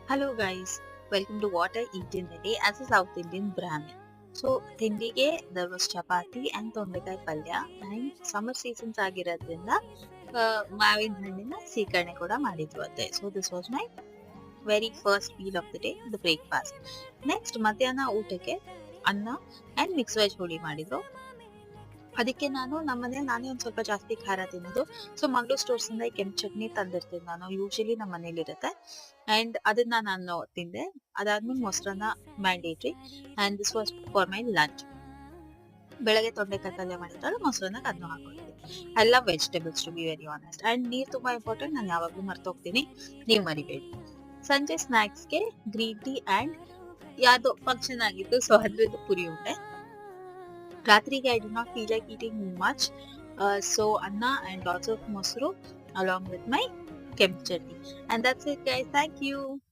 Hello guys, welcome to what I eat in the day as a South Indian Brahmin. So ತಿಂಡಿಗೆ there was chapati and ತೊಂಡೆಕಾಯಿ ಪಲ್ಯ and summer seasons ಆಗಿರೋದ್ರಿಂದ ಮಾವಿನ ಹಣ್ಣಿನ ಸೀಕರಣೆ ಕೂಡ ಮಾಡಿದ್ರು ಅತ್ತೆ. So this was my very first meal of the day, the breakfast. Next ಮಧ್ಯಾಹ್ನ ಊಟಕ್ಕೆ ಅನ್ನ ಅಂಡ್ ಮಿಕ್ಸ್ ವೆಜ್ ಹುಳಿ ಮಾಡಿದ್ರು. ಅದಕ್ಕೆ ನಮ್ಮನೇಲಿ ನಾನೇ ಒಂದ್ ಸ್ವಲ್ಪ ಜಾಸ್ತಿ ಖಾರ ತಿನ್ನೋದು. ಸೊ ಮಂಗ್ಳೂರ್ ಸ್ಟೋರ್ಸ್ ಇಂದ ಈ ಕೆಂಪು ಚಟ್ನಿ ತಂದಿರ್ತೀನಿ ನಾನು. ಯೂಶಲಿ ನಮ್ಮ ಮನೇಲಿ ಇರುತ್ತೆ ಅಂಡ್ ಅದನ್ನ ನಾನು ತಿಂದೆ. ಅದಾದ್ಮೇಲೆ ಮೊಸರನ್ನ mandatory and this was for my lunch. ಬೆಳಗ್ಗೆ ತೊಂಡೆಕಾಯಿ ಪಲ್ಯ ಮಾಡಿದ್ರೆ ಮೊಸರನ್ನ ಅದನ್ನು ಹಾಕೊಂಡಿದ್ದೆ. I love vegetables to be very honest. And ನೀರ್ ತುಂಬಾ ಇಂಪಾರ್ಟೆಂಟ್, ನಾನು ಯಾವಾಗ್ಲೂ ಮರ್ತೋಗ್ತೀನಿ, ನೀವ್ ಮರಿಬೇಡಿ. ಸಂಜೆ ಸ್ನಾಕ್ಸ್ಗೆ ಗ್ರೀನ್ ಟೀ ಅಂಡ್ ಯಾವ್ದೋ ಫಂಕ್ಷನ್ ಆಗಿತ್ತು, ಸೊ ಅದ್ರದ್ದು ಪುರಿ ಉಂಡೆ. ರಾತ್ರಿಗೆ I do not feel like eating much. So Anna and lots of Mosru along with my Kemp chutney. And that's it guys. Thank you.